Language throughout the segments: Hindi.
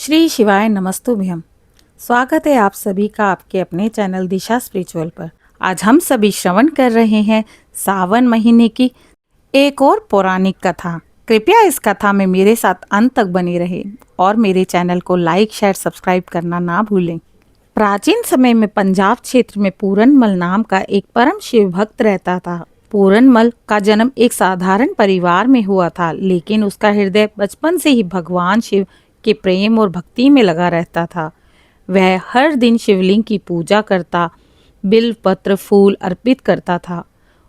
श्री शिवाय नमस्तुभ्यम। स्वागत है आप सभी का आपके अपने चैनल दिशा स्पिरिचुअल पर। आज हम सभी श्रवण कर रहे हैं सावन महीने की एक और पौराणिक कथा। कृपया इस कथा में मेरे साथ अंत तक बने रहे और मेरे चैनल को लाइक शेयर सब्सक्राइब करना ना भूलें। प्राचीन समय में पंजाब क्षेत्र में पूरनमल नाम का एक परम शिव भक्त रहता था। पूरनमल का जन्म एक साधारण परिवार में हुआ था, लेकिन उसका हृदय बचपन से ही भगवान शिव के प्रेम और भक्ति में लगा रहता था। वह हर दिन शिवलिंग की पूजा करता, बिल्व पत्र फूल अर्पित करता था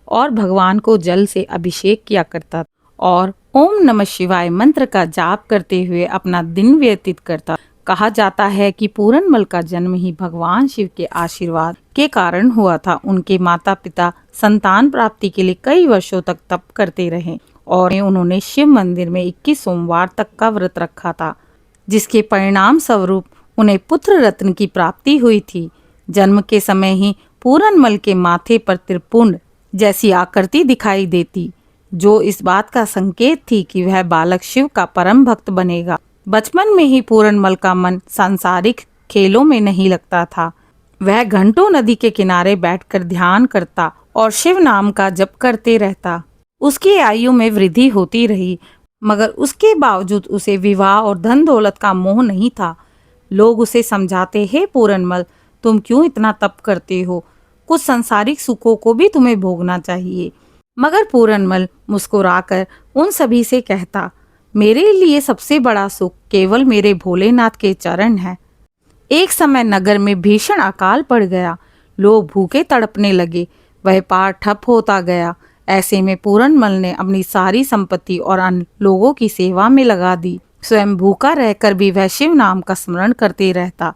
और भगवान को जल से अभिषेक किया करता और ओम नमः शिवाय मंत्र का जाप करते हुए अपना दिन व्यतीत करता। कहा जाता है कि पूरनमल का जन्म ही भगवान शिव के आशीर्वाद के कारण हुआ था। उनके माता पिता संतान प्राप्ति के लिए कई वर्षों तक तप करते रहे और उन्होंने शिव मंदिर में 21 सोमवार तक का व्रत रखा था, जिसके परिणाम स्वरूप उन्हें पुत्र रत्न की प्राप्ति हुई थी। जन्म के समय ही पूरनमल के माथे पर त्रिपुंड जैसी आकृति दिखाई देती, जो इस बात का संकेत थी कि वह बालक शिव का परम भक्त बनेगा। बचपन में ही पूरनमल का मन सांसारिक खेलों में नहीं लगता था। वह घंटों नदी के किनारे बैठकर ध्यान करता और शिव नाम का जप करते रहता। उसकी आयु में वृद्धि होती रही, मगर उसके बावजूद उसे विवाह और धन दौलत का मोह नहीं था। लोग उसे समझाते, हे पूरनमल, तुम क्यों इतना तप करते हो? कुछ सांसारिक सुखों को भी तुम्हें भोगना चाहिए। मगर पूरनमल मुस्कुराकर उन सभी से कहता, मेरे लिए सबसे बड़ा सुख केवल मेरे भोलेनाथ के चरण है। एक समय नगर में भीषण अकाल पड़ गया। लोग भूखे तड़पने लगे। व्यापार ठप होता गया। ऐसे में पूरनमल ने अपनी सारी संपत्ति और अन्य लोगों की सेवा में लगा दी। स्वयं भूखा रहकर भी वह शिव नाम का स्मरण करते रहता।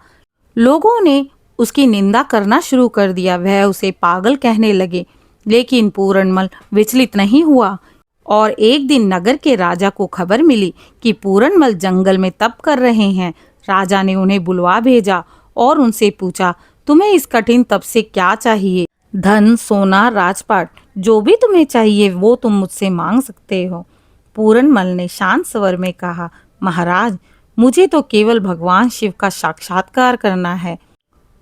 लोगों ने उसकी निंदा करना शुरू कर दिया। वह उसे पागल कहने लगे, लेकिन पूरनमल विचलित नहीं हुआ। और एक दिन नगर के राजा को खबर मिली कि पूरनमल जंगल में तप कर रहे हैं। राजा ने उन्हें बुलवा भेजा और उनसे पूछा, तुम्हें इस कठिन तप से क्या चाहिए? धन, सोना, राजपाट, जो भी तुम्हें चाहिए वो तुम मुझसे मांग सकते हो। पूरनमल ने शांत स्वर में कहा, महाराज, मुझे तो केवल भगवान शिव का साक्षात्कार करना है।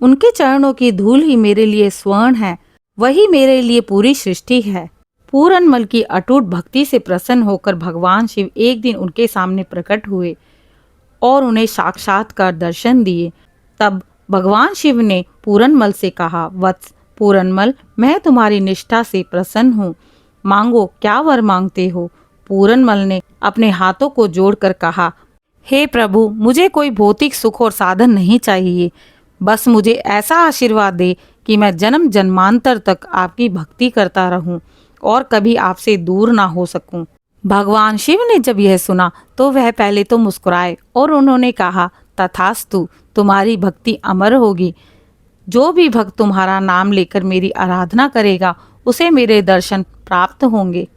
उनके चरणों की धूल ही मेरे लिए स्वर्ण है। वही मेरे लिए पूरी सृष्टि है। पूरनमल की अटूट भक्ति से प्रसन्न होकर भगवान शिव एक दिन उनके सामने प्रकट हुए और उन्हें साक्षात्कार दर्शन दिए। तब भगवान शिव ने पूरनमल से कहा, वत्स पूरनमल, मैं तुम्हारी निष्ठा से प्रसन्न हूँ। मांगो, क्या वर मांगते हो? पूरनमल ने अपने हाथों को जोड़कर कहा, हे प्रभु, मुझे कोई भौतिक सुख और साधन नहीं चाहिए। बस मुझे ऐसा आशीर्वाद दे कि मैं जन्म जन्मांतर तक आपकी भक्ति करता रहूं और कभी आपसे दूर ना हो सकूं। भगवान शिव ने जब यह सुना तो वह पहले तो मुस्कुराए और उन्होंने कहा, तथास्तु, तुम्हारी भक्ति अमर होगी। जो भी भक्त तुम्हारा नाम लेकर मेरी आराधना करेगा उसे मेरे दर्शन प्राप्त होंगे।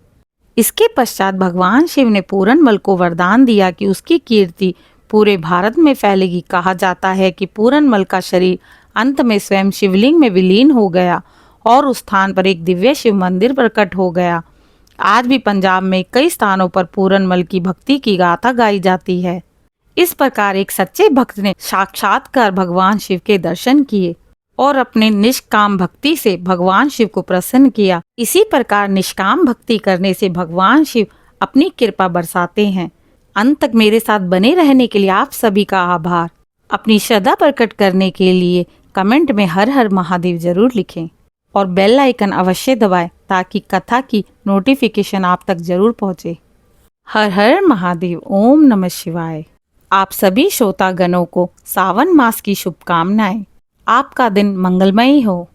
इसके पश्चात भगवान शिव ने पूरनमल को वरदान दिया कि उसकी कीर्ति पूरे भारत में फैलेगी। कहा जाता है कि पूरनमल का शरीर अंत में स्वयं शिवलिंग में विलीन हो गया और उस स्थान पर एक दिव्य शिव मंदिर प्रकट हो गया। आज भी पंजाब में कई स्थानों पर पूरनमल की भक्ति की गाथा गाई जाती है। इस प्रकार एक सच्चे भक्त ने साक्षात्कार भगवान शिव के दर्शन किए और अपने निष्काम भक्ति से भगवान शिव को प्रसन्न किया। इसी प्रकार निष्काम भक्ति करने से भगवान शिव अपनी कृपा बरसाते हैं। अंत तक मेरे साथ बने रहने के लिए आप सभी का आभार। अपनी श्रद्धा प्रकट करने के लिए कमेंट में हर हर महादेव जरूर लिखें और बेल आइकन अवश्य दबाएं ताकि कथा की नोटिफिकेशन आप तक जरूर पहुंचे। हर हर महादेव। ओम नमः शिवाय। आप सभी श्रोतागणों को सावन मास की शुभकामनाएं। आपका दिन मंगलमय हो।